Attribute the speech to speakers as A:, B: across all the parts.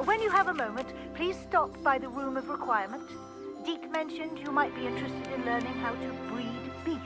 A: When you have a moment, please stop by the Room of Requirement. Deke mentioned you might be interested in learning how to breed beasts.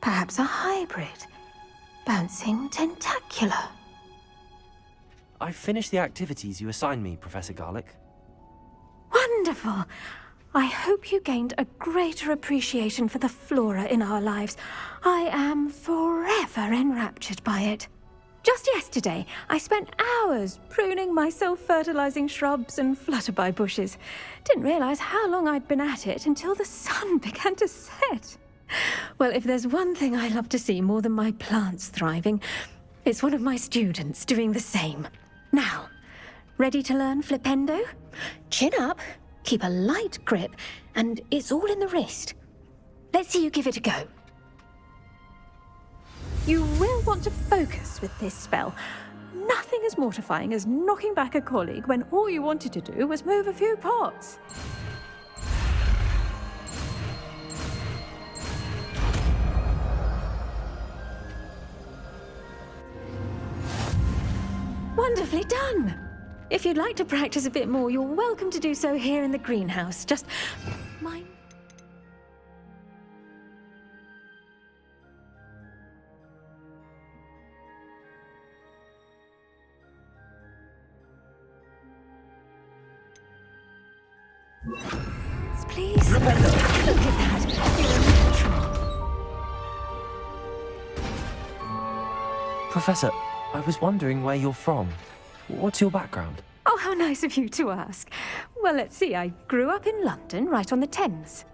B: Perhaps a hybrid. Bouncing tentacular.
C: I've finished the activities you assigned me, Professor Garlick.
B: Wonderful! I hope you gained a greater appreciation for the flora in our lives. I am forever enraptured by it. Just yesterday, I spent hours pruning my self-fertilizing shrubs and flutterby bushes. Didn't realize how long I'd been at it until the sun began to set. Well, if there's one thing I love to see more than my plants thriving, it's one of my students doing the same. Now, ready to learn flipendo? Chin up, keep a light grip, and it's all in the wrist. Let's see you give it a go. You will want to focus with this spell. Nothing as mortifying as knocking back a colleague when all you wanted to do was move a few pots. Wonderfully done! If you'd like to practice a bit more, you're welcome to do so here in the greenhouse. Just mind. Please. Look at that. You're a natural.
C: Professor, I was wondering where you're from. What's your background?
B: Oh, how nice of you to ask. Well, let's see. I grew up in London, right on the Thames.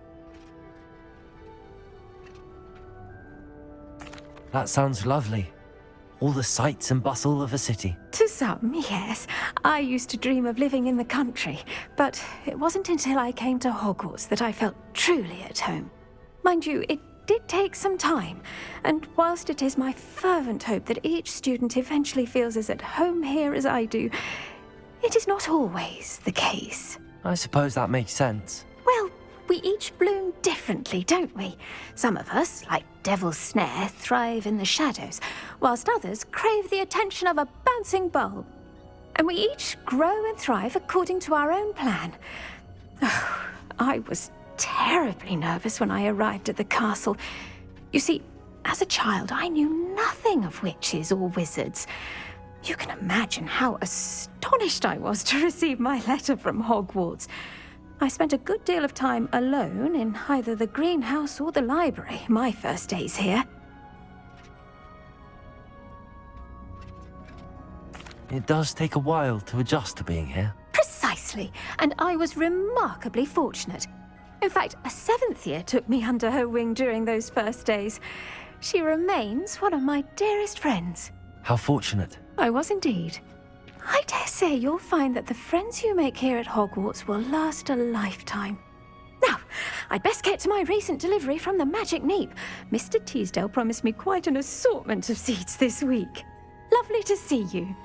C: That sounds lovely. All the sights and bustle of a city.
B: To some, yes. I used to dream of living in the country, but it wasn't until I came to Hogwarts that I felt truly at home. Mind you, it did take some time, and whilst it is my fervent hope that each student eventually feels as at home here as I do, it is not always the case.
C: I suppose that makes sense.
B: Well, we each bloom differently, don't we? Some of us, like Devil's Snare, thrive in the shadows, whilst others crave the attention of a bouncing bulb. And we each grow and thrive according to our own plan. Oh, I was terribly nervous when I arrived at the castle. You see, as a child, I knew nothing of witches or wizards. You can imagine how astonished I was to receive my letter from Hogwarts. I spent a good deal of time alone in either the greenhouse or the library my first days here.
C: It does take a while to adjust to being here.
B: Precisely, and I was remarkably fortunate. In fact, a 7th year took me under her wing during those first days. She remains one of my dearest friends.
C: How fortunate.
B: I was indeed. I dare say you'll find that the friends you make here at Hogwarts will last a lifetime. Now, I'd best get to my recent delivery from the Magic Neep. Mr. Teasdale promised me quite an assortment of seeds this week. Lovely to see you.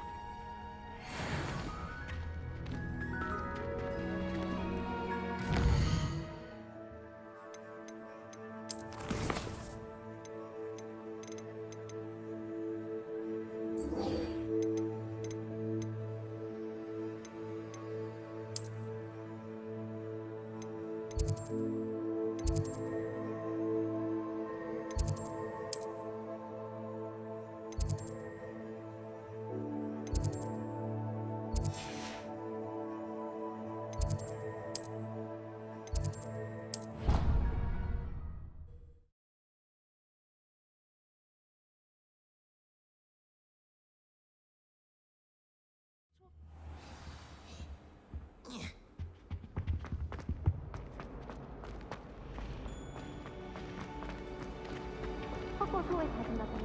B: I've always had a lovely...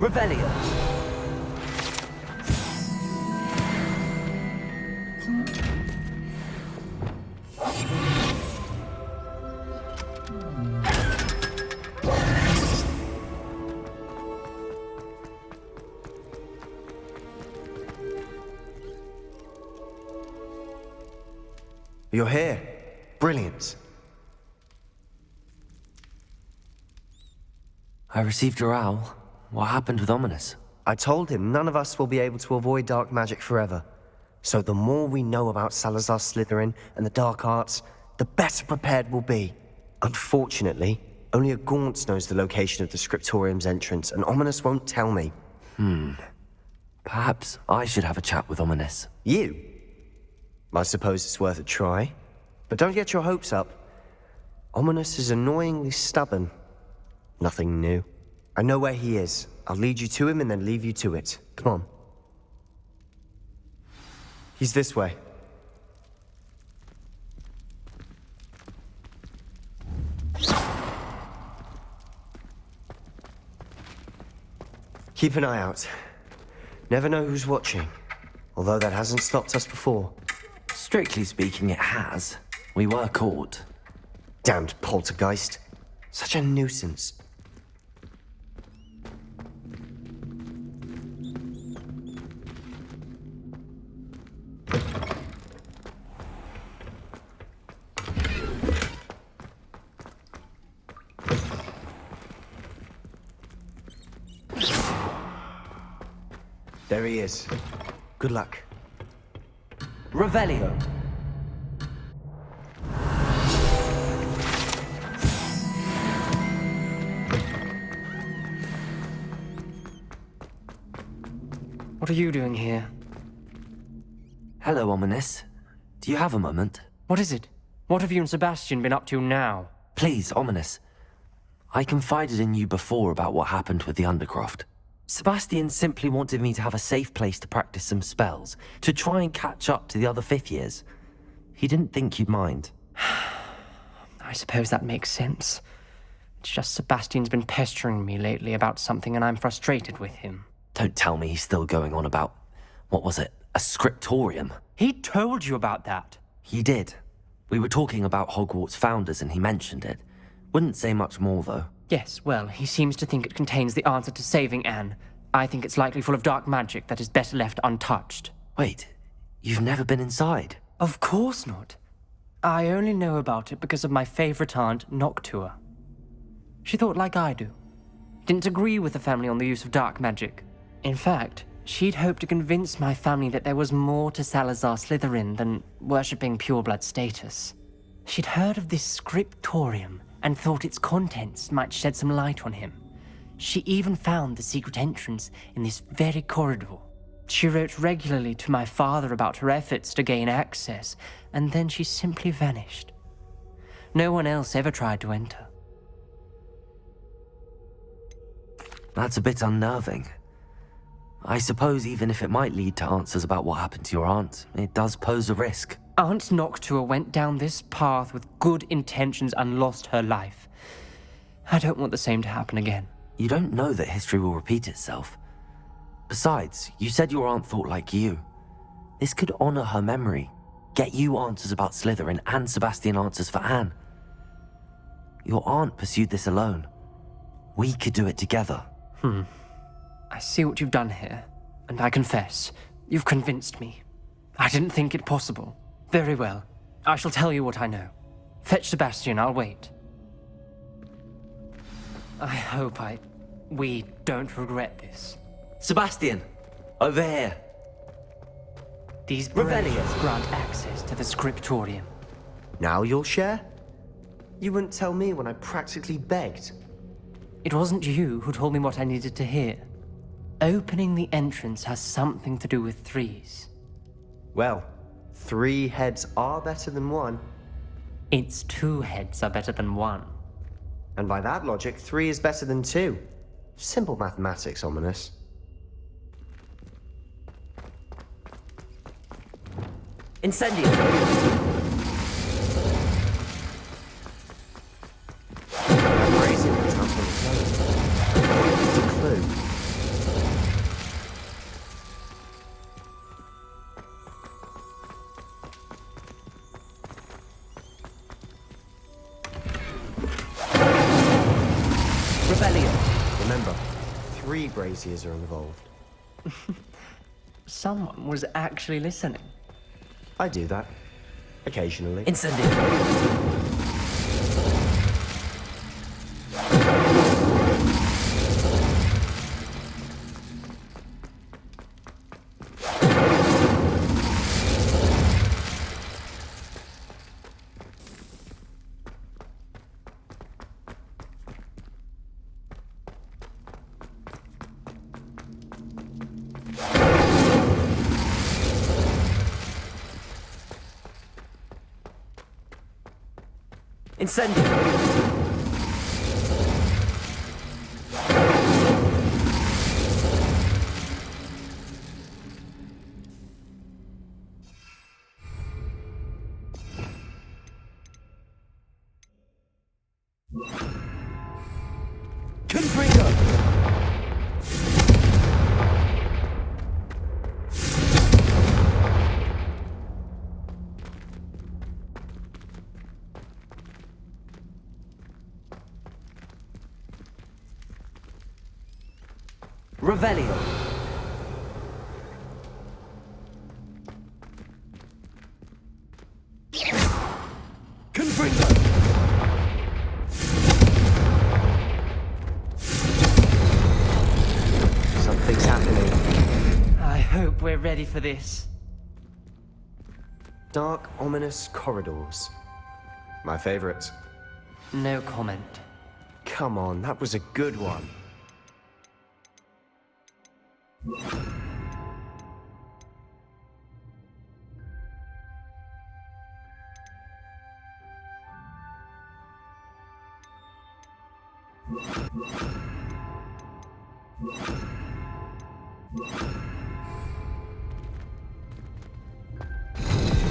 C: Revelio!
D: You're here. Brilliant.
C: I received your owl. What happened with Ominous?
D: I told him none of us will be able to avoid dark magic forever. So the more we know about Salazar Slytherin and the dark arts, the better prepared we'll be. Unfortunately, only a Gaunts knows the location of the Scriptorium's entrance, and Ominous won't tell me.
C: Perhaps I should have a chat with Ominous.
D: You? I suppose it's worth a try. But don't get your hopes up. Ominous is annoyingly stubborn. Nothing new. I know where he is. I'll lead you to him and then leave you to it. Come on. He's this way. Keep an eye out. Never know who's watching. Although that hasn't stopped us before.
C: Strictly speaking, it has. We were caught.
D: Damned poltergeist. Such a nuisance. There he is. Good luck.
C: Revelio!
E: What are you doing here?
C: Hello, Ominous. Do you have a moment?
E: What is it? What have you and Sebastian been up to now?
C: Please, Ominous. I confided in you before about what happened with the Undercroft. Sebastian simply wanted me to have a safe place to practice some spells, to try and catch up to the other fifth years. He didn't think you'd mind.
E: I suppose that makes sense. It's just Sebastian's been pestering me lately about something and I'm frustrated with him.
C: Don't tell me he's still going on about, what was it, a scriptorium?
E: He told you about that.
C: He did. We were talking about Hogwarts founders and he mentioned it. Wouldn't say much more, though.
E: Yes, well, he seems to think it contains the answer to saving Anne. I think it's likely full of dark magic that is better left untouched.
C: Wait, you've never been inside?
E: Of course not. I only know about it because of my favorite aunt, Noctua. She thought like I do. Didn't agree with the family on the use of dark magic. In fact, she'd hoped to convince my family that there was more to Salazar Slytherin than worshipping pureblood status. She'd heard of this scriptorium and thought its contents might shed some light on him. She even found the secret entrance in this very corridor. She wrote regularly to my father about her efforts to gain access, and then she simply vanished. No one else ever tried to enter.
C: That's a bit unnerving. I suppose even if it might lead to answers about what happened to your aunt, it does pose a risk.
E: Aunt Noctua went down this path with good intentions and lost her life. I don't want the same to happen again.
C: You don't know that history will repeat itself. Besides, you said your aunt thought like you. This could honor her memory, get you answers about Slytherin and Sebastian answers for Anne. Your aunt pursued this alone. We could do it together.
E: I see what you've done here, and I confess, you've convinced me. I didn't think it possible. Very well. I shall tell you what I know. Fetch Sebastian, I'll wait. I hope we don't regret this.
C: Sebastian! Over here!
E: These
C: Revelio.
E: bracelets grant access to the scriptorium.
D: Now you'll share? You wouldn't tell me when I practically begged.
E: It wasn't you who told me what I needed to hear. Opening the entrance has something to do with threes.
D: Well, 3 heads are better than 1.
E: Its 2 heads are better than 1.
D: And by that logic, 3 is better than 2. Simple mathematics, Ominous.
C: Incendio!
D: Raising the top of the phone. It's a clue. Remember, 3 braziers are involved.
E: Someone was actually listening.
D: I do that. Occasionally.
C: Incendio! Incendio! Confringo! Revelio. Confringo.
D: Something's happening.
E: I hope we're ready for this.
D: Dark, ominous corridors. My favorite.
E: No comment.
D: Come on, that was a good one.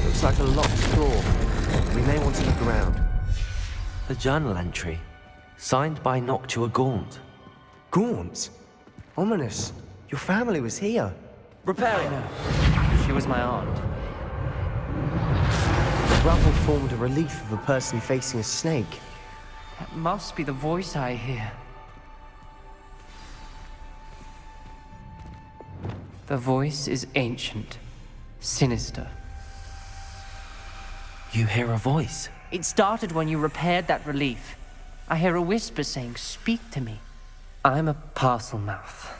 D: Looks like a locked door. We may want to look around.
C: A journal entry, signed by Noctua Gaunt.
D: Gaunt? Ominous. Your family was here.
C: Repair
E: She was my aunt.
D: The rubble formed a relief of a person facing a snake.
E: That must be the voice I hear. The voice is ancient, sinister.
C: You hear a voice.
E: It started when you repaired that relief. I hear a whisper saying, "Speak to me." I'm a parcel mouth.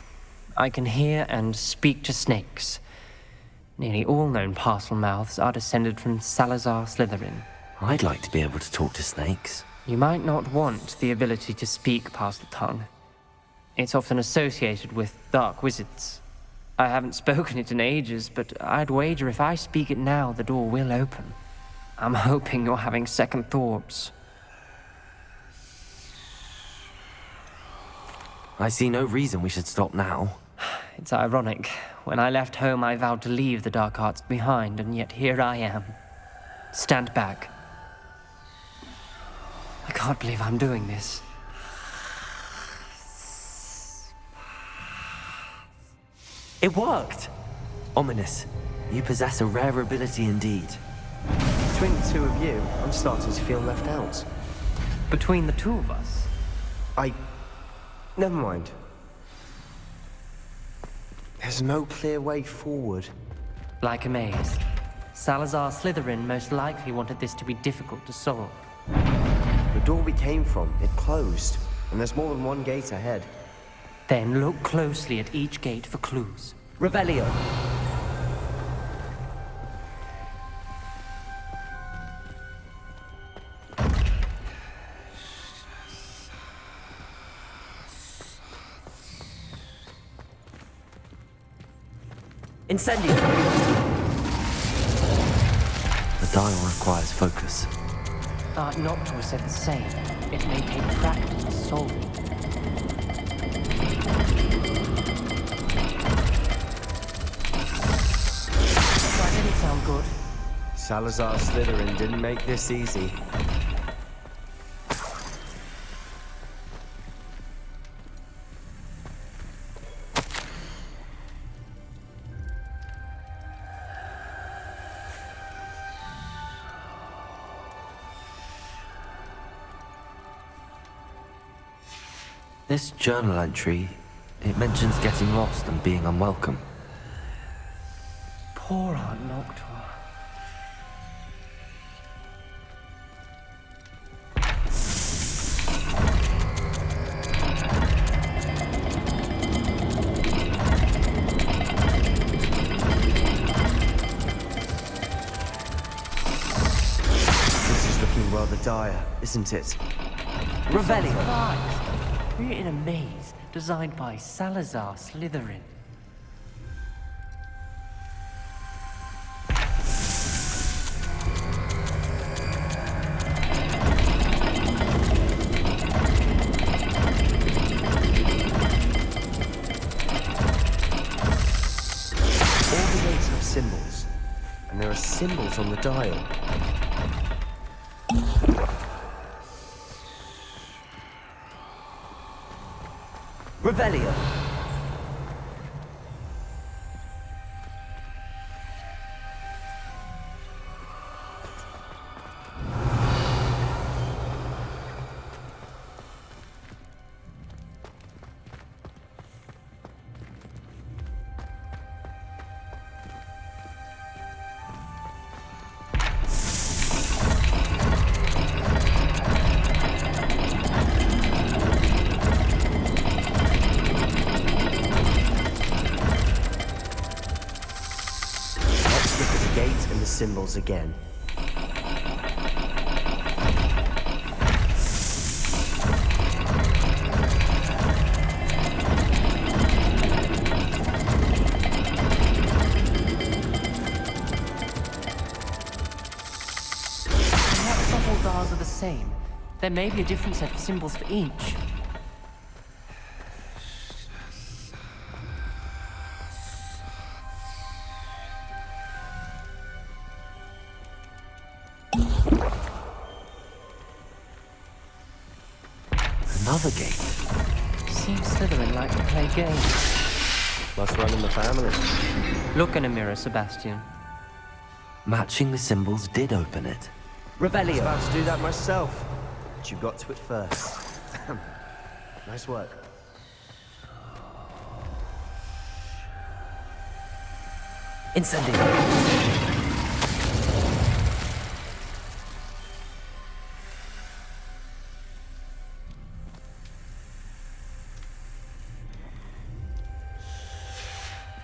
E: I can hear and speak to snakes. Nearly all known parcel mouths are descended from Salazar Slytherin.
C: I'd like to be able to talk to snakes.
E: You might not want the ability to speak past the tongue. It's often associated with dark wizards. I haven't spoken it in ages, but I'd wager if I speak it now, the door will open. I'm hoping you're having second thoughts.
C: I see no reason we should stop now.
E: It's ironic. When I left home, I vowed to leave the dark arts behind, and yet here I am. Stand back. I can't believe I'm doing this.
C: It worked! Ominous, you possess a rare ability indeed.
D: Between the two of you, I'm starting to feel left out.
E: Between the two of us,
D: Never mind. There's no clear way forward.
E: like a maze. Salazar Slytherin most likely wanted this to be difficult to solve.
D: The door we came from, it closed, and there's more than one gate ahead.
E: Then look closely at each gate for clues.
C: Revelio. Incendio. The dial requires focus.
E: Noctua said the same. It may take practice to solve it. That didn't sound good.
D: Salazar Slytherin didn't make this easy.
C: This journal entry, it mentions getting lost and being unwelcome.
E: Poor Aunt Noctua.
D: This is looking rather dire, isn't it?
C: Revelio!
E: Surprised. We're in a maze designed by Salazar Slytherin.
D: All the gates have symbols, and there are symbols on the dial.
C: Revelio!
D: Let's look at the gate and the symbols again.
E: Perhaps the whole dials are the same. There may be a different set of symbols for each.
C: Another gate.
E: Seems Slytherin like to play games.
D: Must run in the family.
E: Look in a mirror, Sebastian.
C: Matching the symbols did open it.
D: I was
C: Revelio!
D: about to do that myself, but you got to it first. Nice work.
C: Incendio!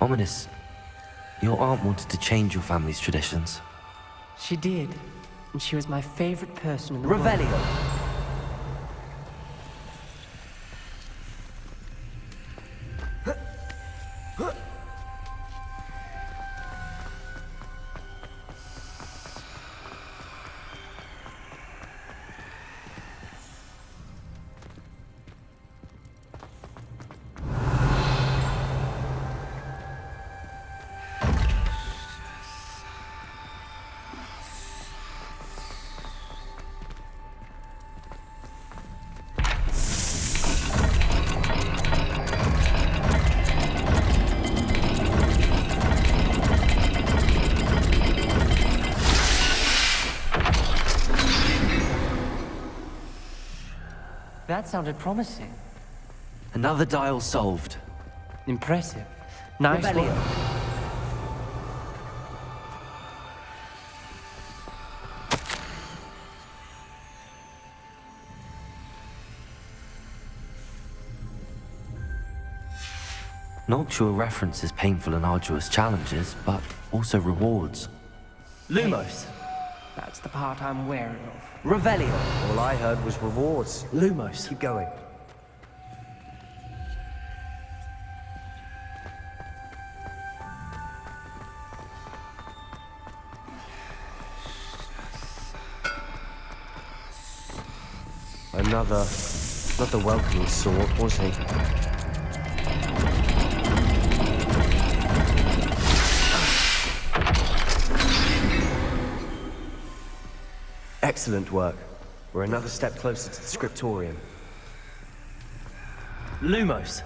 C: Ominous. Your aunt wanted to change your family's traditions.
E: She did, and she was my favorite person in the world.
C: Revelio!
E: That sounded promising.
C: Another dial solved.
E: Impressive. Nice
C: Revelio.
E: work.
C: Noctua references painful and arduous challenges, but also rewards. Lumos!
E: That's the part I'm wary of.
C: Revelio!
D: All I heard was rewards.
C: Lumos!
D: Keep going. another... not the welcoming sort, was he? Excellent work. We're another step closer to the scriptorium.
C: Lumos!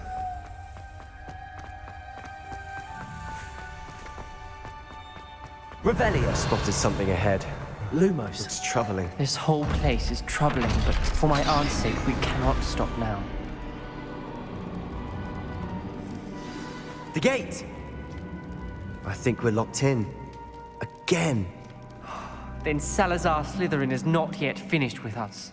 D: Revelia spotted something ahead.
C: Lumos!
D: It's troubling.
E: This whole place is troubling, but for my aunt's sake, we cannot stop now.
D: The gate! I think we're locked in. Again.
E: Then Salazar Slytherin is not yet finished with us.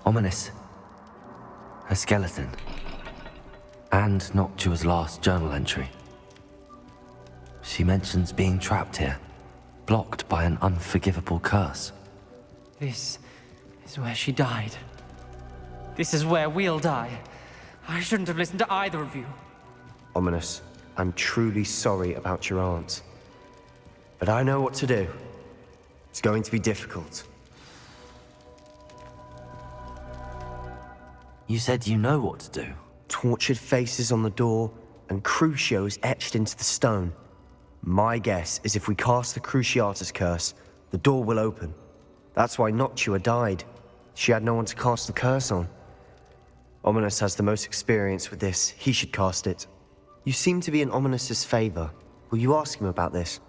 C: Ominous. A skeleton. And Noctua's last journal entry. She mentions being trapped here, blocked by an unforgivable curse.
E: This is where she died. This is where we'll die. I shouldn't have listened to either of you.
D: Ominous, I'm truly sorry about your aunt. But I know what to do. It's going to be difficult.
C: You said you know what to do.
D: Tortured faces on the door, and Crucios etched into the stone. My guess is if we cast the Cruciatus curse, the door will open. That's why Noctua died. She had no one to cast the curse on. Ominous has the most experience with this. He should cast it. You seem to be in Ominous's favor. Will you ask him about this?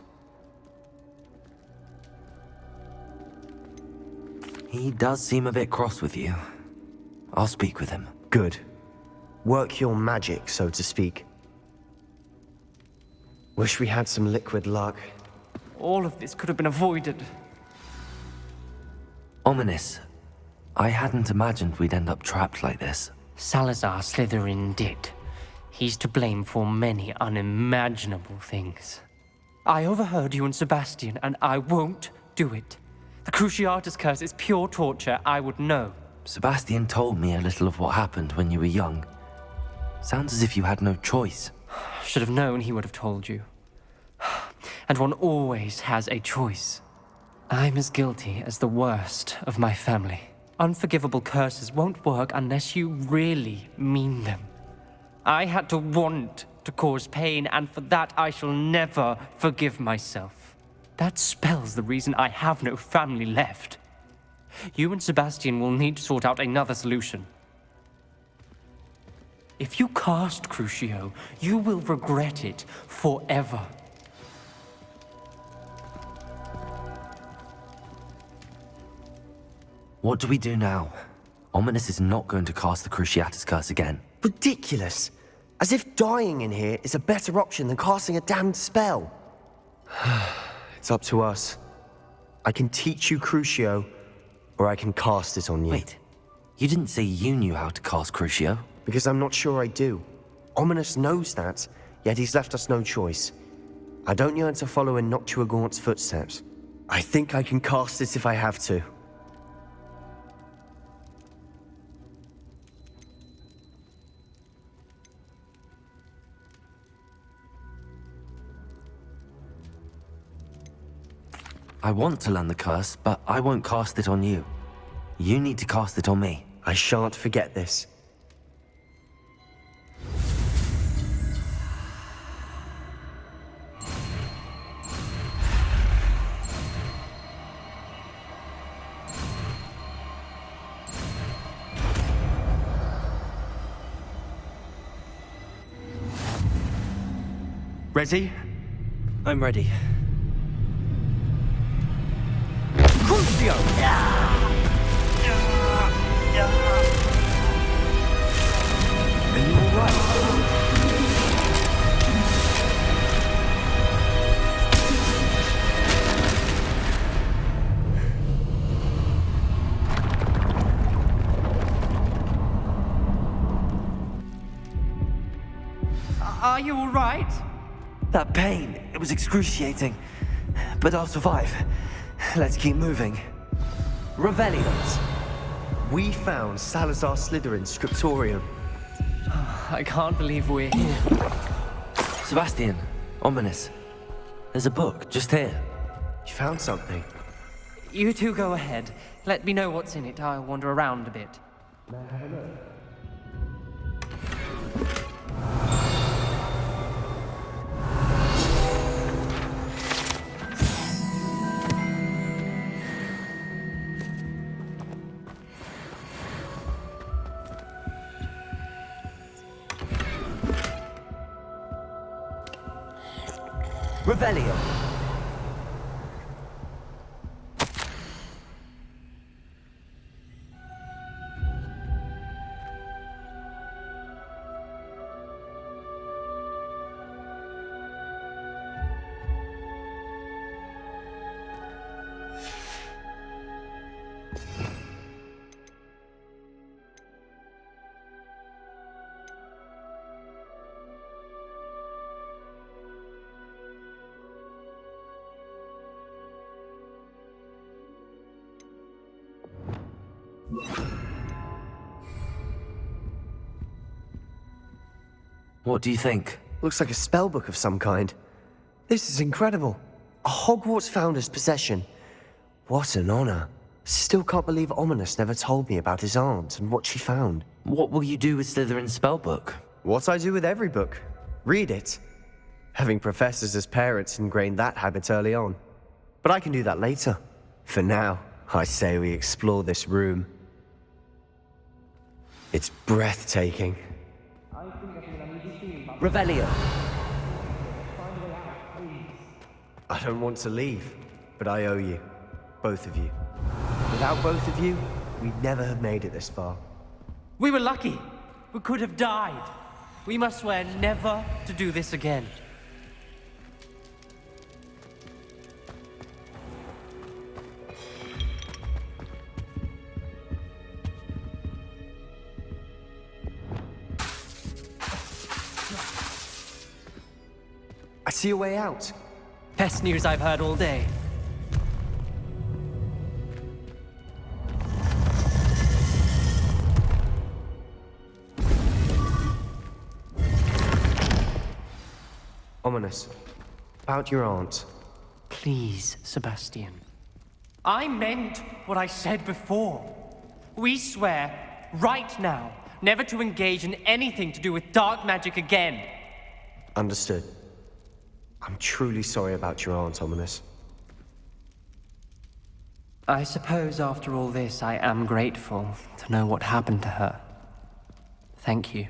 C: He does seem a bit cross with you. I'll speak with him.
D: Good. Work your magic, so to speak. Wish we had some liquid luck.
E: All of this could have been avoided.
C: Ominous. I hadn't imagined we'd end up trapped like this.
E: Salazar Slytherin did. He's to blame for many unimaginable things. I overheard you and Sebastian, and I won't do it. The Cruciatus curse is pure torture, I would know.
C: Sebastian told me a little of what happened when you were young. Sounds as if you had no choice.
E: Should have known he would have told you. And one always has a choice. I'm as guilty as the worst of my family. Unforgivable curses won't work unless you really mean them. I had to want to cause pain, and for that I shall never forgive myself. That spells the reason I have no family left. You and Sebastian will need to sort out another solution. If you cast Crucio, you will regret it forever.
C: What do we do now? Ominous is not going to cast the Cruciatus curse again.
D: Ridiculous! As if dying in here is a better option than casting a damned spell. It's up to us. I can teach you Crucio, or I can cast it on you.
C: Wait, you didn't say you knew how to cast Crucio?
D: Because I'm not sure I do. Ominous knows that, yet he's left us no choice. I don't yearn to follow in Noctua Gaunt's footsteps. I think I can cast it if I have to.
C: I want to learn the curse, but I won't cast it on you. You need to cast it on me.
D: I shan't forget this.
C: Ready? I'm ready.
D: Crucio! Are you all right?
E: Are you all right?
C: That pain, it was excruciating. But I'll survive. Let's keep moving. Revellions.
D: We found Salazar Slytherin's scriptorium.
E: I can't believe we're here.
C: Sebastian, ominous. There's a book just here.
D: You found something?
E: You two go ahead. Let me know what's in it. I'll wander around a bit.
C: Revelio. What do you think?
D: Looks like a spellbook of some kind. This is incredible. A Hogwarts founder's possession. What an honor. Still can't believe Ominous never told me about his aunt and what she found.
C: What will you do with Slytherin's spellbook?
D: What I do with every book. Read it. Having professors as parents ingrained that habit early on. But I can do that later. For now, I say we explore this room. It's breathtaking.
C: Revelio.
D: I don't want to leave, but I owe you. Both of you. Without both of you, we'd never have made it this far.
E: We were lucky. We could have died. We must swear never to do this again.
D: I see a way out.
E: Best news I've heard all day.
D: Ominous. About your aunt.
E: Please, Sebastian. I meant what I said before. We swear, right now, never to engage in anything to do with dark magic again.
D: Understood. I'm truly sorry about your aunt, Ominous.
E: I suppose after all this, I am grateful to know what happened to her. Thank you.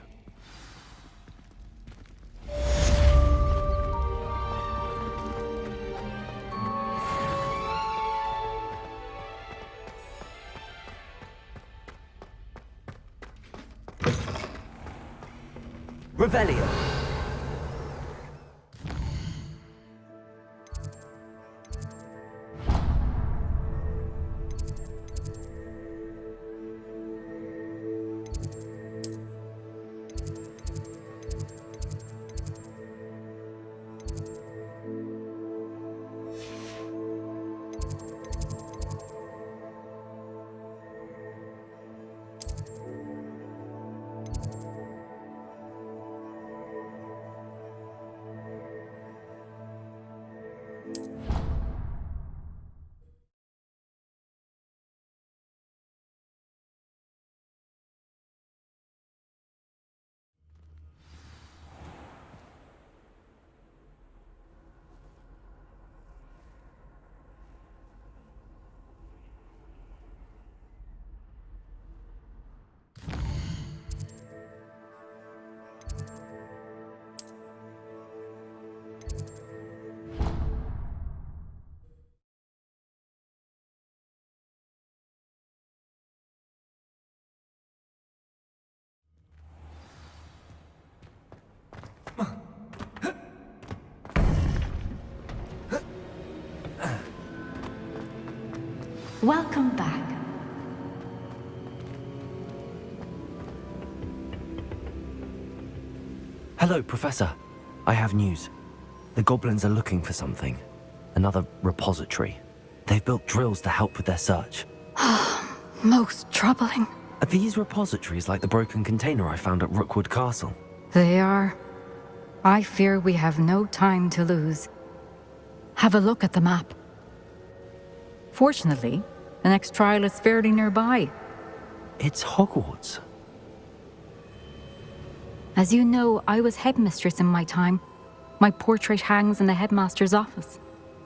C: Revelio.
B: Welcome back.
C: Hello, Professor. I have news. The goblins are looking for something. Another repository. They've built drills to help with their search.
F: Most troubling.
C: Are these repositories like the broken container I found at Rookwood Castle?
F: They are. I fear we have no time to lose. Have a look at the map. Fortunately, the next trial is fairly nearby.
C: It's Hogwarts.
F: As you know, I was headmistress in my time. My portrait hangs in the headmaster's office.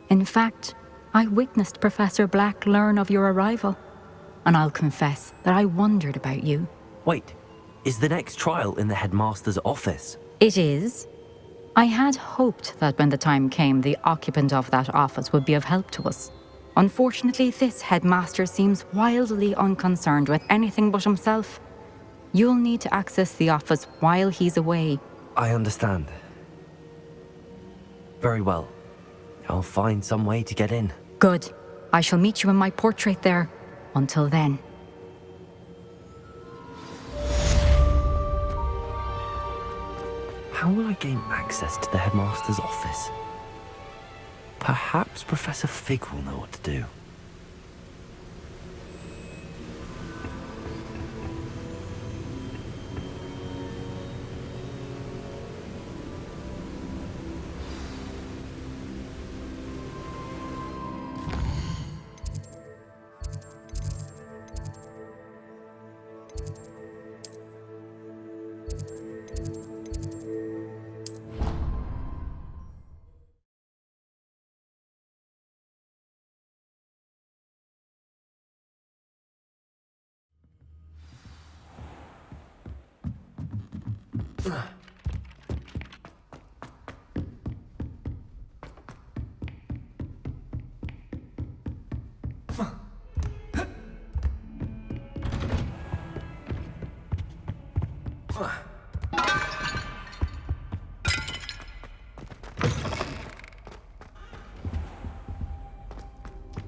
F: In fact, I witnessed Professor Black learn of your arrival. And I'll confess that I wondered about you.
C: Wait, is the next trial in the headmaster's office?
F: It is. I had hoped that when the time came, the occupant of that office would be of help to us. Unfortunately, this headmaster seems wildly unconcerned with anything but himself. You'll need to access the office while he's away.
C: I understand. Very well. I'll find some way to get in.
F: Good. I shall meet you in my portrait there. Until then.
C: How will I gain access to the headmaster's office? Perhaps Professor Fig will know what to do.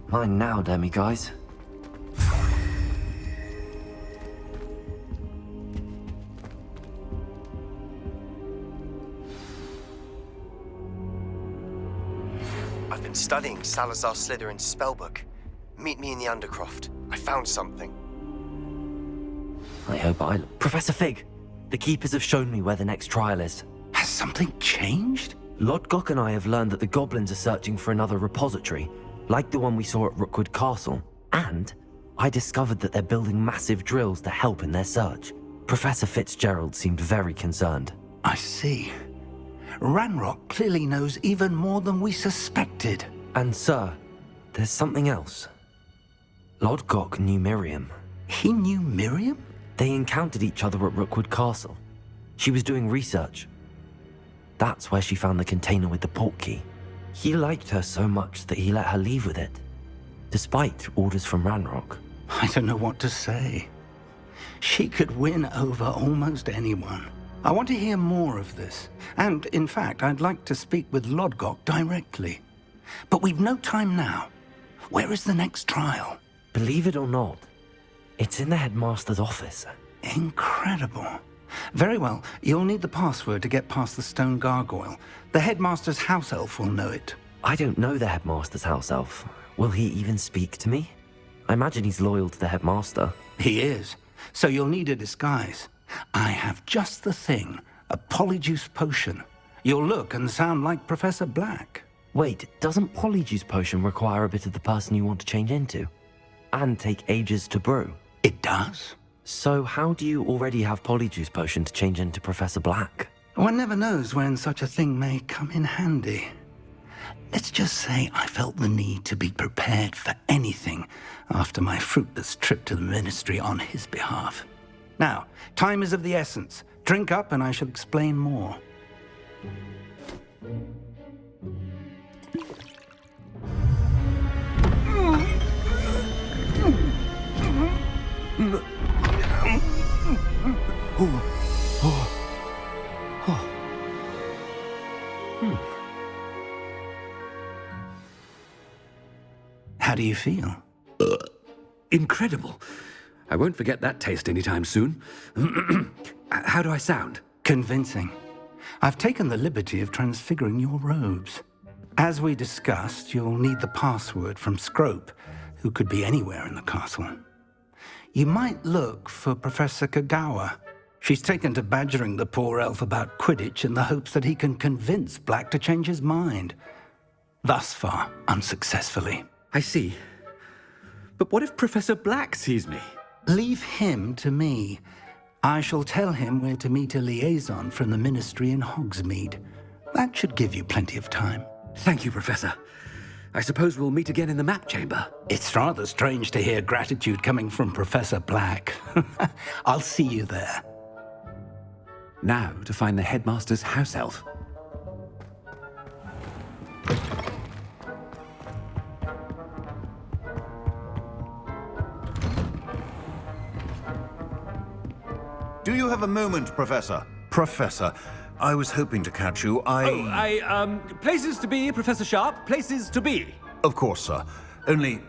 C: Mine now, demiguise.
D: I've been studying Salazar Slytherin's spellbook. Meet me in the Undercroft. I found something.
C: I hope I... Professor Fig! The Keepers have shown me where the next trial is.
G: Has something changed?
C: Lodgok and I have learned that the goblins are searching for another repository, like the one we saw at Rookwood Castle. And I discovered that they're building massive drills to help in their search. Professor Fitzgerald seemed very concerned.
G: I see. Ranrock clearly knows even more than we suspected.
C: And sir, there's something else. Lodgok knew Miriam.
G: He knew Miriam?
C: They encountered each other at Rookwood Castle. She was doing research. That's where she found the container with the portkey. He liked her so much that he let her leave with it, despite orders from Ranrock.
G: I don't know what to say. She could win over almost anyone. I want to hear more of this. And, in fact, I'd like to speak with Lodgok directly. But we've no time now. Where is the next trial?
C: Believe it or not, it's in the headmaster's office.
G: Incredible. Very well, you'll need the password to get past the stone gargoyle. The headmaster's house elf will know it.
C: I don't know the headmaster's house elf. Will he even speak to me? I imagine he's loyal to the headmaster.
G: He is. So you'll need a disguise. I have just the thing. A polyjuice potion. You'll look and sound like Professor Black.
C: Wait, doesn't Polyjuice Potion require a bit of the person you want to change into? And take ages to brew?
G: It does?
C: So how do you already have Polyjuice Potion to change into Professor Black?
G: One never knows when such a thing may come in handy. Let's just say I felt the need to be prepared for anything after my fruitless trip to the Ministry on his behalf. Now, time is of the essence. Drink up and I shall explain more. How do you feel?
H: Incredible. I won't forget that taste anytime soon. How do I sound?
G: Convincing. I've taken the liberty of transfiguring your robes. As we discussed, you'll need the password from Scrope, who could be anywhere in the castle. You might look for Professor Kagawa. She's taken to badgering the poor elf about Quidditch in the hopes that he can convince Black to change his mind. Thus far, unsuccessfully.
H: I see. But what if Professor Black sees me?
G: Leave him to me. I shall tell him where to meet a liaison from the Ministry in Hogsmeade. That should give you plenty of time.
H: Thank you, Professor. I suppose we'll meet again in the map chamber.
G: It's rather strange to hear gratitude coming from Professor Black. I'll see you there.
H: Now to find the headmaster's house elf.
I: Do you have a moment, Professor? Professor, I was hoping to catch you.
H: Places to be, Professor Sharp. Places to be.
I: Of course, sir. Only...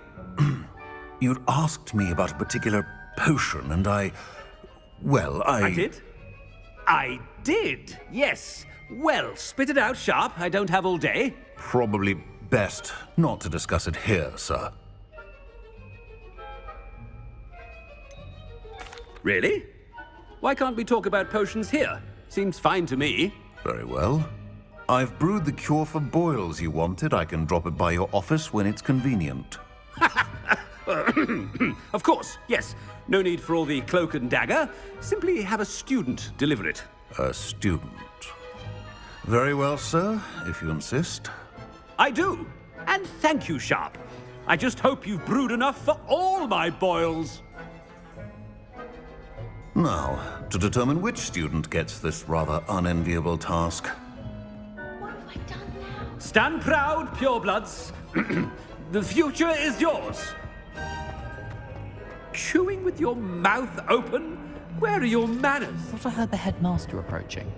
I: you'd asked me about a particular potion, and well,
H: I did? I did, yes. Well, spit it out, Sharp. I don't have all day.
I: Probably best not to discuss it here, sir.
H: Really? Why can't we talk about potions here? Seems fine to me.
I: Very well. I've brewed the cure for boils you wanted. I can drop it by your office when it's convenient.
H: Of course, yes. No need for all the cloak and dagger. Simply have a student deliver it.
I: A student. Very well, sir, if you insist.
H: I do. And thank you, Sharp. I just hope you've brewed enough for all my boils.
I: Now, to determine which student gets this rather unenviable task.
B: What have I done now?
H: Stand proud, purebloods. The future is yours. Chewing with your mouth open? Where are your manners?
J: Thought I heard the headmaster approaching.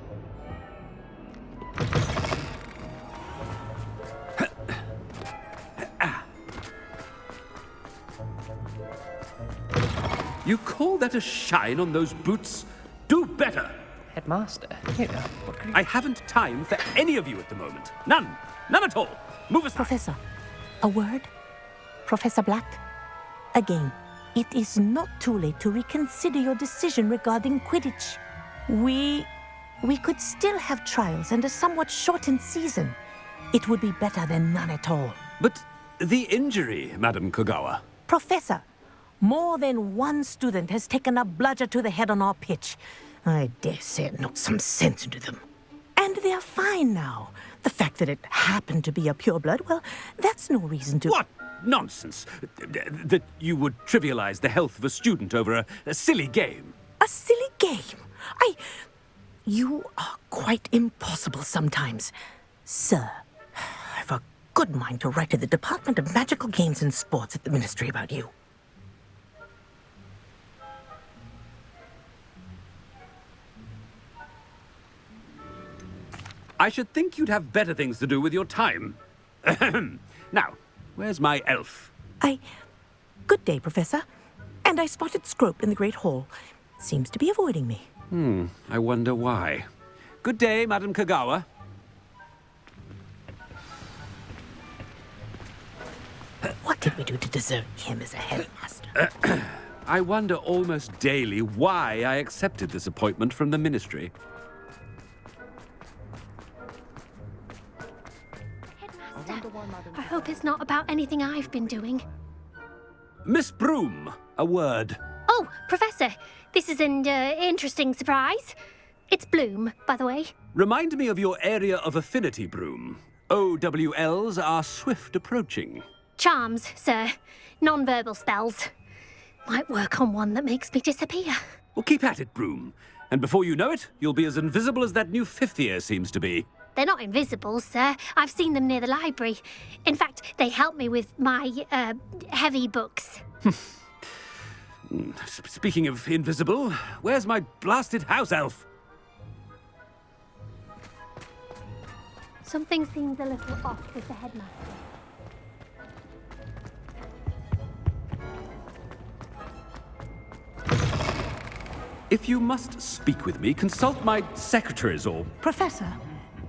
H: You call that a shine on those boots? Do better.
E: Headmaster, here, what could you...
H: I haven't time for any of you at the moment. None. None at all. Move aside.
K: Professor, a word? Professor Black? Again, it is not too late to reconsider your decision regarding Quidditch. We could still have trials and a somewhat shortened season. It would be better than none at all.
H: But the injury, Madam Kagawa.
K: Professor, more than one student has taken a bludger to the head on our pitch. I dare say it knocked some sense into them. And they're fine now. The fact that it happened to be a pureblood, well, that's no reason to...
H: What nonsense! That you would trivialize the health of a student over a silly game.
K: A silly game? You are quite impossible sometimes. Sir, I've a good mind to write to the Department of Magical Games and Sports at the Ministry about you.
H: I should think you'd have better things to do with your time. Now, where's my elf?
K: Good day, Professor. And I spotted Scrope in the Great Hall. Seems to be avoiding me.
H: I wonder why. Good day, Madam Kagawa.
K: What did we do to deserve him as a headmaster?
H: I wonder almost daily why I accepted this appointment from the Ministry.
B: I hope it's not about anything I've been doing.
H: Miss Broom, a word.
L: Oh, Professor, this is an interesting surprise. It's Bloom, by the way.
H: Remind me of your area of affinity, Broom. OWLs are swift approaching.
L: Charms, sir. Non-verbal spells. Might work on one that makes me disappear.
H: Well, keep at it, Broom. And before you know it, you'll be as invisible as that new fifth year seems to be.
L: They're not invisible, sir. I've seen them near the library. In fact, they help me with my, heavy books.
H: Speaking of invisible, where's my blasted house elf?
L: Something seems a little off with the headmaster.
H: If you must speak with me, consult my secretaries or...
A: Professor,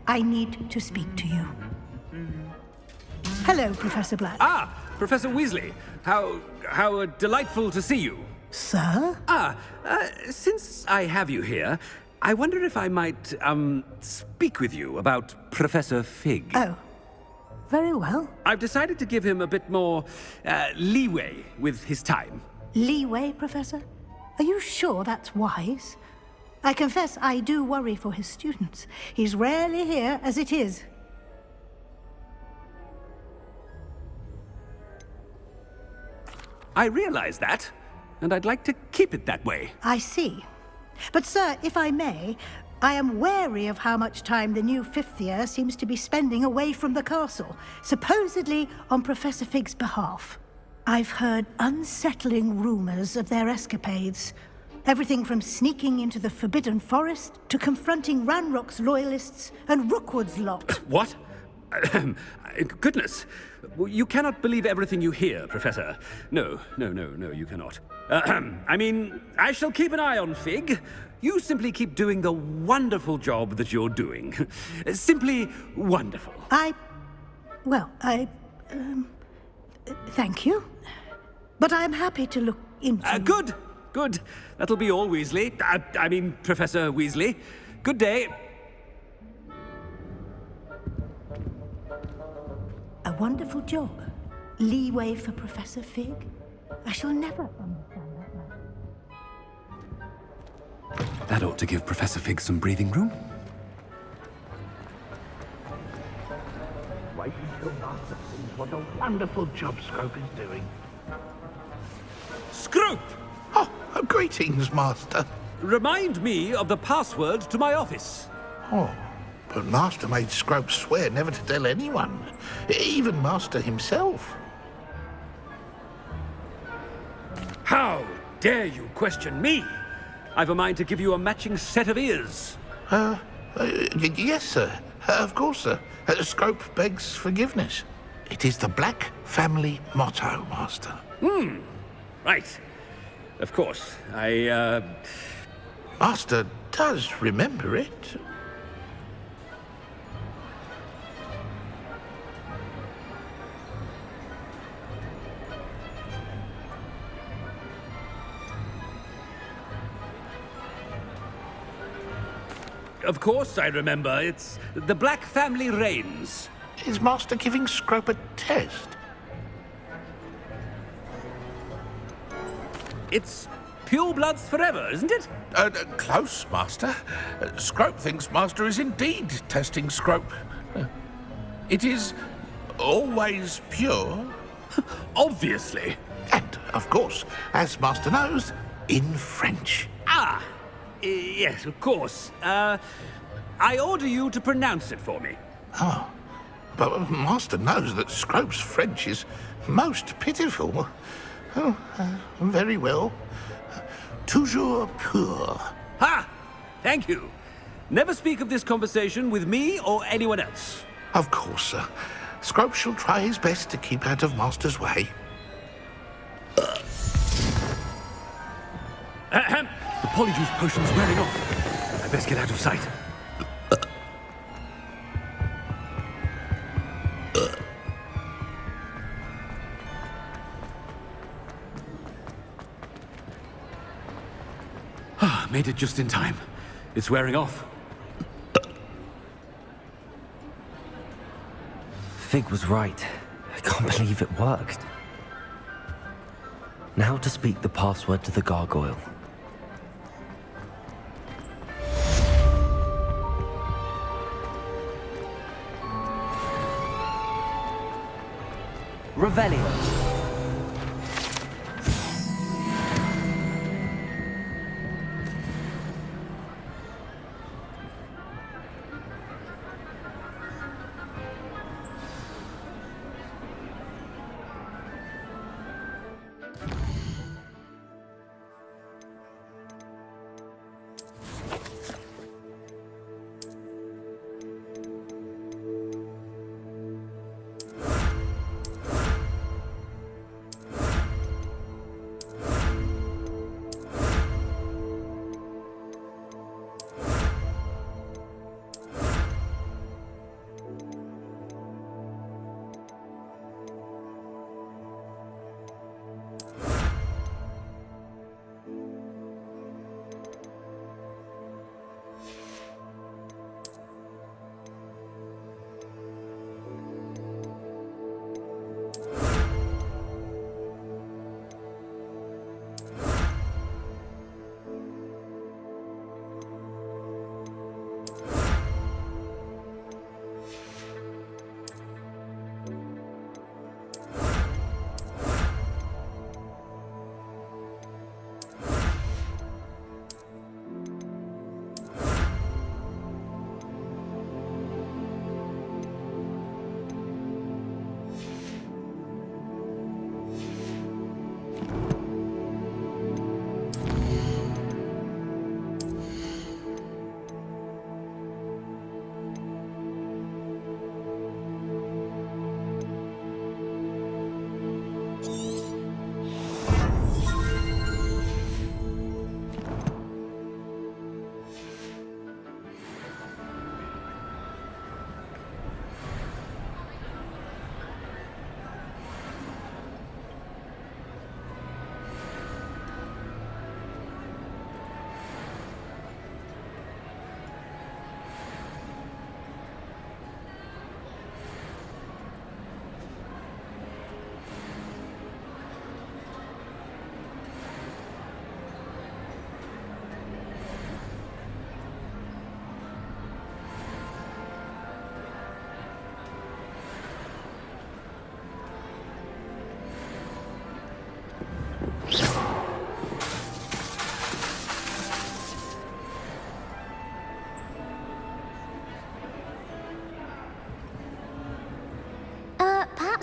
A: I need to speak to you. Hello, Professor Black.
H: Ah, Professor Weasley. How delightful to see you.
A: Sir?
H: Since I have you here, I wonder if I might, speak with you about Professor Fig.
A: Oh, very well.
H: I've decided to give him a bit more, leeway with his time.
A: Leeway, Professor? Are you sure that's wise? I confess I do worry for his students. He's rarely here as it is.
H: I realize that, and I'd like to keep it that way.
A: I see. But, sir, if I may, I am wary of how much time the new fifth year seems to be spending away from the castle, supposedly on Professor Fig's behalf. I've heard unsettling rumors of their escapades. Everything from sneaking into the Forbidden Forest to confronting Ranrock's loyalists and Rookwood's lot.
H: What? Goodness. You cannot believe everything you hear, Professor. No, you cannot. I mean, I shall keep an eye on Fig. You simply keep doing the wonderful job that you're doing. Simply wonderful.
A: Thank you. But I'm happy to look into...
H: Good. That'll be all, Weasley. I mean, Professor Weasley. Good day.
A: A wonderful job. Leeway for Professor Fig. I shall never understand that man.
H: That ought to give Professor Fig some breathing room.
M: Wait until Master sees what a wonderful job Scrope is doing.
H: Scrope!
M: Oh, greetings, Master.
H: Remind me of the password to my office.
M: Oh, but Master made Scrope swear never to tell anyone, even Master himself.
H: How dare you question me? I've a mind to give you a matching set of ears.
M: Yes, sir. Of course, sir. Scrope begs forgiveness. It is the Black family motto, Master.
H: Right. Of course.
M: Master does remember it.
H: Of course I remember. It's the Black family reigns.
M: Is Master giving Scrope a test?
H: It's pure bloods forever, isn't it?
M: Close, Master. Scrope thinks Master is indeed testing Scrope. It is always pure.
H: Obviously.
M: And, of course, as Master knows, in French.
H: Yes, of course. I order you to pronounce it for me.
M: Oh, but Master knows that Scrope's French is most pitiful. Oh, very well. Toujours pur.
H: Ha! Thank you. Never speak of this conversation with me or anyone else.
M: Of course, sir. Scrope shall try his best to keep out of Master's way.
H: The Polyjuice potion's wearing off. I best get out of sight. Made it just in time. It's wearing off.
C: Fig was right. I can't believe it worked. Now to speak the password to the gargoyle. Revelio.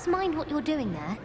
N: mind what you're doing there?